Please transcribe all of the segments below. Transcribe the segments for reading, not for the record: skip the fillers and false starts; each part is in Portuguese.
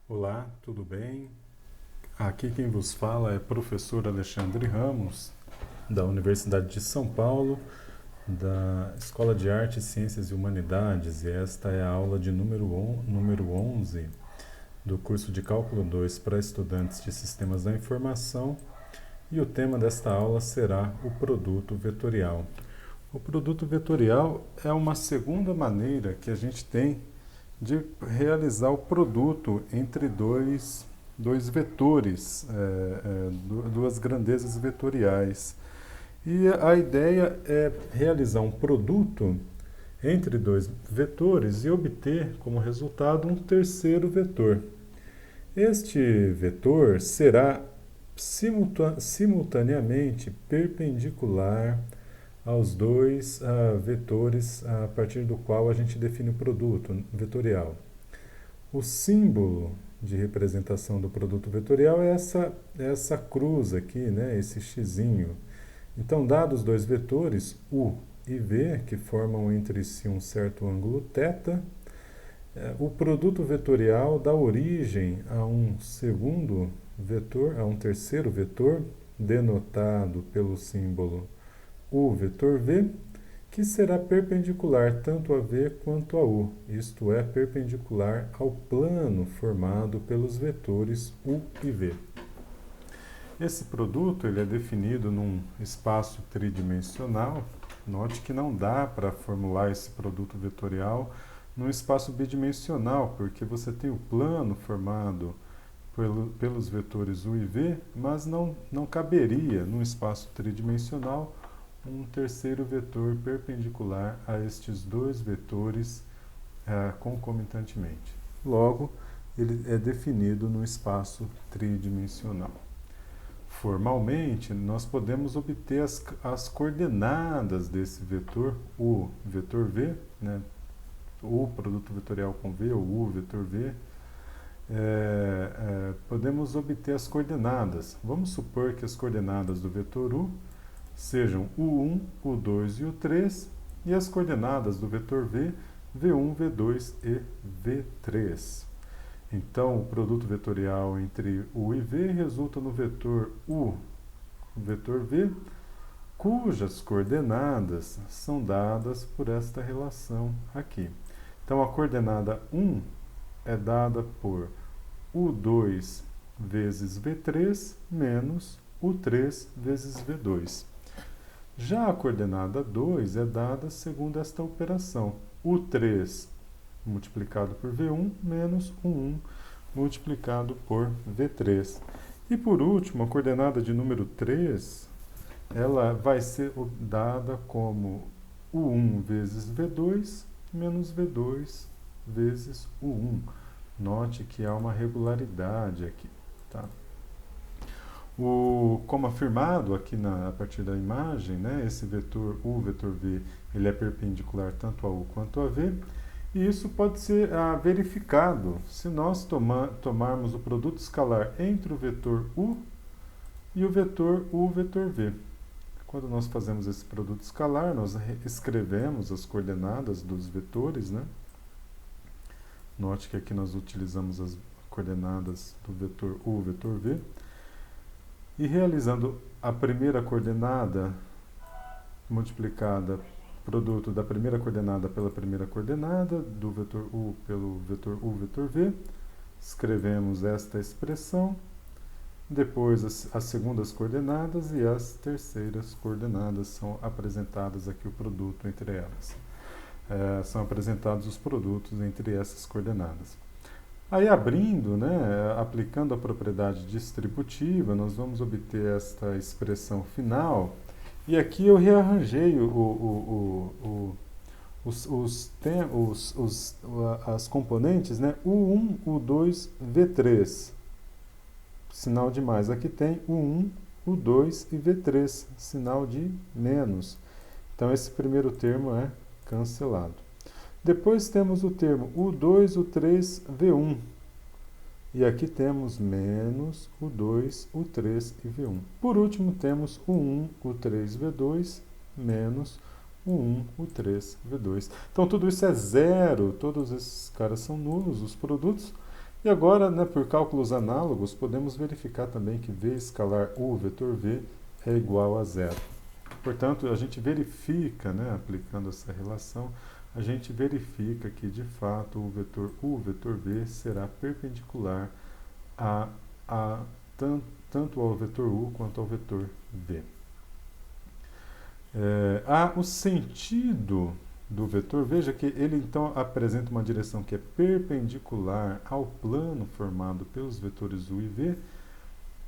Olá, tudo bem? Aqui quem vos fala é professor Alexandre Ramos, da Universidade de São Paulo, da Escola de Artes, Ciências e Humanidades, e esta é a aula de número 11 do curso de Cálculo 2 para estudantes de Sistemas da Informação, e o tema desta aula será o produto vetorial. O produto vetorial é uma segunda maneira que a gente tem de realizar o produto entre dois vetores, duas grandezas vetoriais. E a ideia é realizar um produto entre dois vetores e obter como resultado um terceiro vetor. Este vetor será simultaneamente perpendicular aos dois vetores a partir do qual a gente define o produto vetorial. O símbolo de representação do produto vetorial é essa cruz aqui, né, esse xizinho. Então, dados dois vetores, U e V, que formam entre si um certo ângulo θ, o produto vetorial dá origem a um segundo vetor, a um terceiro vetor, denotado pelo símbolo U vetor V, que será perpendicular tanto a V quanto a U, isto é, perpendicular ao plano formado pelos vetores U e V. Esse produto ele é definido num espaço tridimensional. Note que não dá para formular esse produto vetorial num espaço bidimensional, porque você tem o plano formado pelos vetores U e V, mas não caberia num espaço tridimensional um terceiro vetor perpendicular a estes dois vetores concomitantemente. Logo, ele é definido no espaço tridimensional. Formalmente, nós podemos obter as coordenadas desse vetor, o vetor V, né, o produto vetorial com V, ou U vetor V, podemos obter as coordenadas. Vamos supor que as coordenadas do vetor U sejam U1, U2 e U3, e as coordenadas do vetor V, V1, V2 e V3. Então, o produto vetorial entre U e V resulta no vetor U, vetor V, cujas coordenadas são dadas por esta relação aqui. Então, a coordenada 1 é dada por U2 vezes V3 menos U3 vezes V2. Já a coordenada 2 é dada segundo esta operação, U3 multiplicado por V1 menos U1 multiplicado por V3. E por último, a coordenada de número 3, ela vai ser dada como U1 vezes V2 menos V2 vezes U1. Note que há uma regularidade aqui, tá? Como afirmado aqui a partir da imagem, né, esse vetor U, vetor V, ele é perpendicular tanto a U quanto a V, e isso pode ser verificado se nós tomarmos o produto escalar entre o vetor U e o vetor U, vetor V. Quando nós fazemos esse produto escalar, nós escrevemos as coordenadas dos vetores, né? Note que aqui nós utilizamos as coordenadas do vetor U, vetor V. E realizando a primeira coordenada multiplicada, produto da primeira coordenada pela primeira coordenada, do vetor U pelo vetor U, vetor V, escrevemos esta expressão, depois as segundas coordenadas e as terceiras coordenadas são apresentadas aqui o produto entre elas. São apresentados os produtos entre essas coordenadas. Aí abrindo, né, aplicando a propriedade distributiva, nós vamos obter esta expressão final. E aqui eu rearranjei as componentes, né, U1, U2, V3. Sinal de mais. Aqui tem U1, U2 e V3, sinal de menos. Então esse primeiro termo é cancelado. Depois temos o termo U2, U3, V1. E aqui temos menos U2, U3 e V1. Por último, temos U1, U3, V2, menos U1, U3, V2. Então, tudo isso é zero. Todos esses caras são nulos, os produtos. E agora, né, por cálculos análogos, podemos verificar também que v escalar u vetor v é igual a zero. Portanto, a gente verifica, né, aplicando essa relação, a gente verifica que, de fato, o vetor u vetor v será perpendicular a tanto ao vetor u quanto ao vetor v. O sentido do vetor, veja que ele então apresenta uma direção que é perpendicular ao plano formado pelos vetores u e v.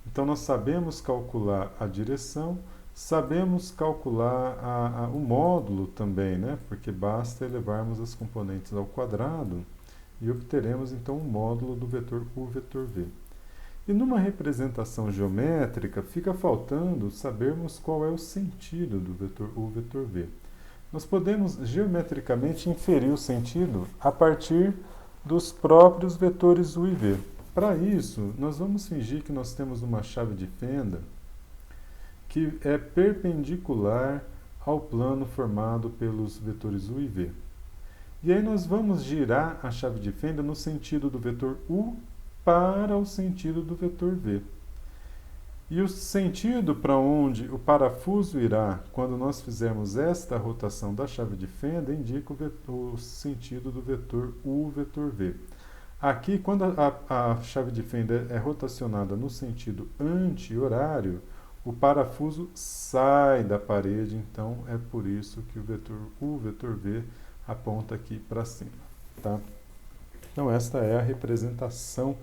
Então nós sabemos calcular a direção, sabemos calcular o módulo também, né? Porque basta elevarmos as componentes ao quadrado e obteremos então o módulo do vetor u vetor v. E numa representação geométrica, fica faltando sabermos qual é o sentido do vetor u vetor v. Nós podemos geometricamente inferir o sentido a partir dos próprios vetores u e v. Para isso, nós vamos fingir que nós temos uma chave de fenda que é perpendicular ao plano formado pelos vetores u e v. E aí nós vamos girar a chave de fenda no sentido do vetor u para o sentido do vetor v. E o sentido para onde o parafuso irá quando nós fizermos esta rotação da chave de fenda indica o sentido do vetor u vetor v. Aqui, quando a chave de fenda é rotacionada no sentido anti-horário, o parafuso sai da parede, então é por isso que o vetor u vetor v aponta aqui para cima. Tá? Então esta é a representação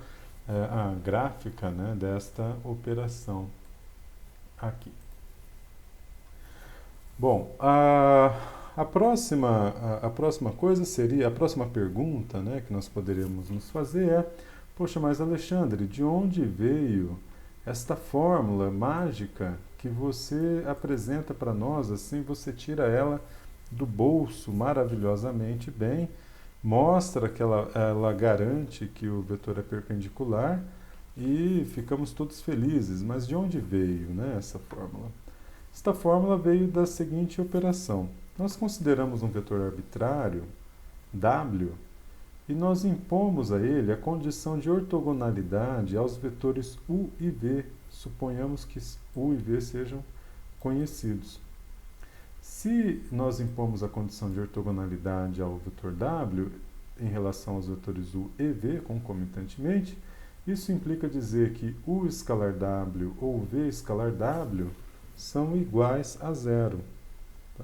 a gráfica, né, desta operação aqui. Bom, a próxima coisa seria, a próxima pergunta, né, que nós poderíamos nos fazer é: poxa, mas Alexandre, de onde veio esta fórmula mágica que você apresenta para nós? Assim, você tira ela do bolso maravilhosamente bem, mostra que ela garante que o vetor é perpendicular e ficamos todos felizes. Mas de onde veio, né, essa fórmula? Esta fórmula veio da seguinte operação. Nós consideramos um vetor arbitrário, W, e nós impomos a ele a condição de ortogonalidade aos vetores u e v. Suponhamos que u e v sejam conhecidos. Se nós impomos a condição de ortogonalidade ao vetor W em relação aos vetores u e v concomitantemente, isso implica dizer que u escalar W ou v escalar W são iguais a zero. Tá?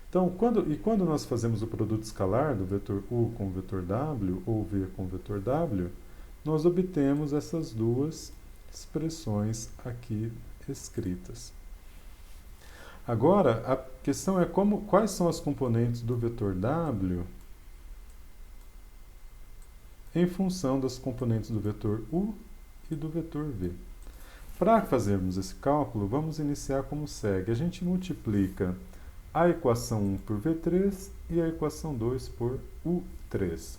Então, quando nós fazemos o produto escalar do vetor u com o vetor W ou v com o vetor W, nós obtemos essas duas expressões aqui escritas. Agora, a questão é quais são as componentes do vetor W em função das componentes do vetor u e do vetor v. Para fazermos esse cálculo, vamos iniciar como segue. A gente multiplica a equação 1 por v3 e a equação 2 por u3.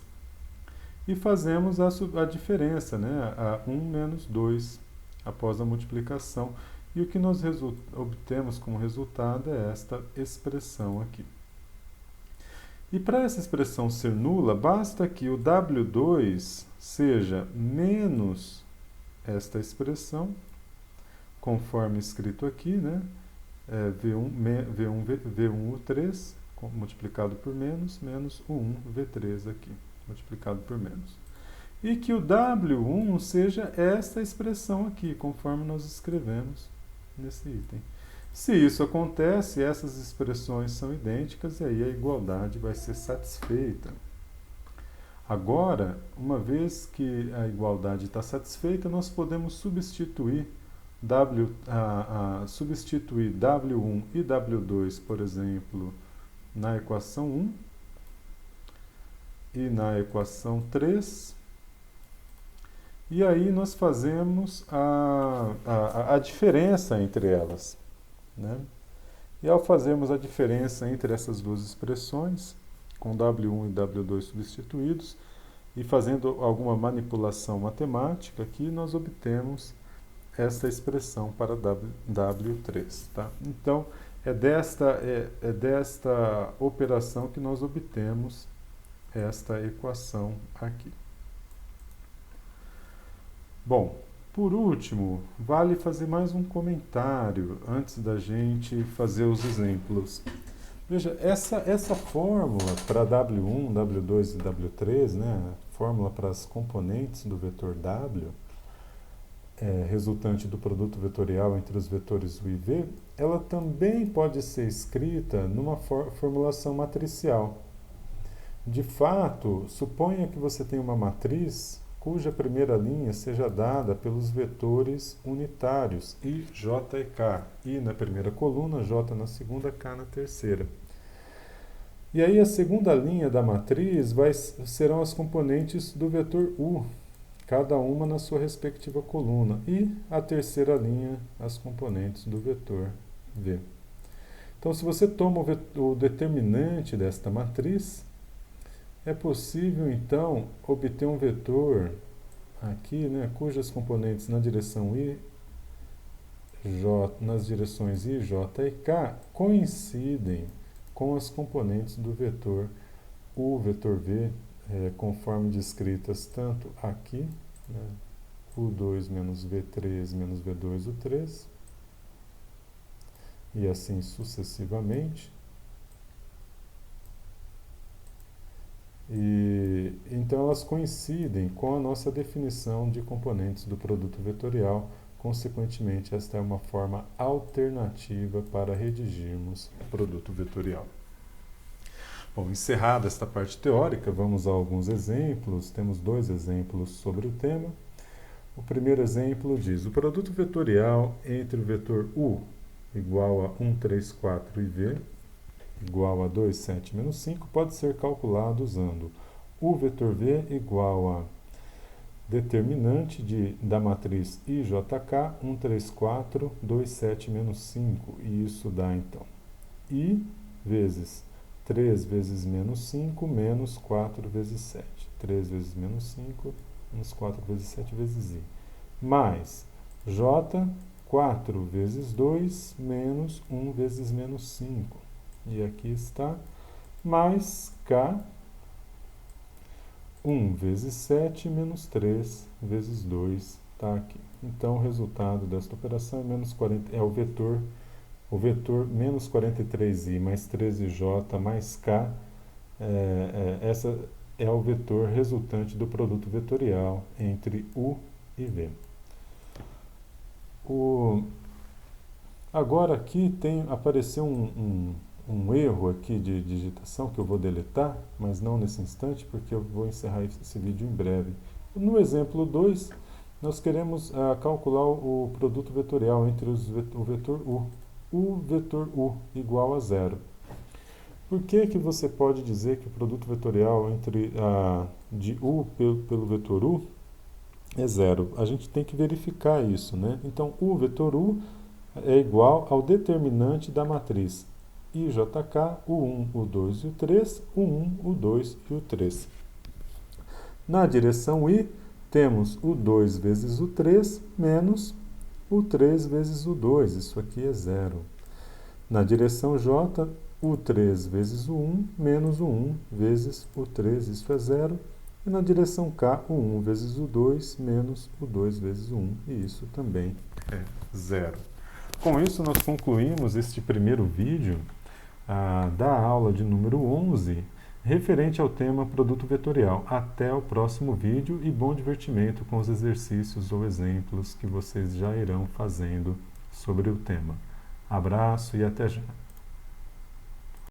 E fazemos a diferença, né? A 1 menos 2 após a multiplicação. E o que nós obtemos como resultado é esta expressão aqui. E para essa expressão ser nula, basta que o W2 seja menos esta expressão, conforme escrito aqui, né? V1U3 multiplicado por menos o 1V3 aqui, multiplicado por menos. E que o W1 seja esta expressão aqui, conforme nós escrevemos nesse item. Se isso acontece, essas expressões são idênticas e aí a igualdade vai ser satisfeita. Agora, uma vez que a igualdade está satisfeita, nós podemos substituir W1 e W2, por exemplo, na equação 1 e na equação 3. E aí nós fazemos a diferença entre elas. Né? E ao fazermos a diferença entre essas duas expressões, com W1 e W2 substituídos, e fazendo alguma manipulação matemática, aqui nós obtemos essa expressão para W3. Tá? Então, é desta operação que nós obtemos esta equação aqui. Bom, por último, vale fazer mais um comentário antes da gente fazer os exemplos. Veja, essa fórmula para W1, W2 e W3, né, a fórmula para as componentes do vetor W, resultante do produto vetorial entre os vetores U e V, ela também pode ser escrita numa formulação matricial. De fato, suponha que você tem uma matriz cuja primeira linha seja dada pelos vetores unitários I, J e K. I na primeira coluna, J na segunda, K na terceira. E aí a segunda linha da matriz serão as componentes do vetor U, cada uma na sua respectiva coluna. E a terceira linha, as componentes do vetor V. Então, se você toma o determinante desta matriz, é possível, então, obter um vetor aqui, né, cujas componentes na direção I, J, nas direções I, J e K coincidem com as componentes do vetor U, vetor V, conforme descritas tanto aqui, né, U2 menos V3 menos V2, U3, e assim sucessivamente. E então elas coincidem com a nossa definição de componentes do produto vetorial. Consequentemente, esta é uma forma alternativa para redigirmos o produto vetorial. Bom, encerrada esta parte teórica, vamos a alguns exemplos. Temos 2 exemplos sobre o tema. O primeiro exemplo diz: o produto vetorial entre o vetor U igual a 1, 3, 4 e V igual a 2, 7, menos 5 pode ser calculado usando o vetor V igual a determinante da matriz IJK 1, 3, 4, 2, 7, menos 5. E isso dá, então, I vezes 3 vezes menos 5 menos 4 vezes 7. 3 vezes menos 5 menos 4 vezes 7 vezes I. Mais J, 4 vezes 2 menos 1 vezes menos 5. E aqui está, mais K, 1 vezes 7 menos 3 vezes 2, está aqui. Então, o resultado desta operação é, o vetor menos 43i mais 13j mais k, essa é o vetor resultante do produto vetorial entre U e V. Agora aqui apareceu um erro aqui de digitação que eu vou deletar, mas não nesse instante, porque eu vou encerrar esse vídeo em breve. No exemplo 2, nós queremos calcular o produto vetorial entre o vetor U. O vetor U igual a 0. Por que você pode dizer que o produto vetorial de U pelo vetor U é 0? A gente tem que verificar isso, né? Então, o vetor U é igual ao determinante da matriz IJK, U1, U2 e U3, U1, U2 e U3. Na direção I, temos U2 vezes U3 menos U3 vezes U2, isso aqui é 0. Na direção J, U3 vezes U1 menos U1 vezes U3, isso é 0. E na direção K, U1 vezes U2 menos U2 vezes U1, e isso também é 0. Com isso, nós concluímos este primeiro vídeo da aula de número 11, referente ao tema produto vetorial. Até o próximo vídeo e bom divertimento com os exercícios ou exemplos que vocês já irão fazendo sobre o tema. Abraço e até já!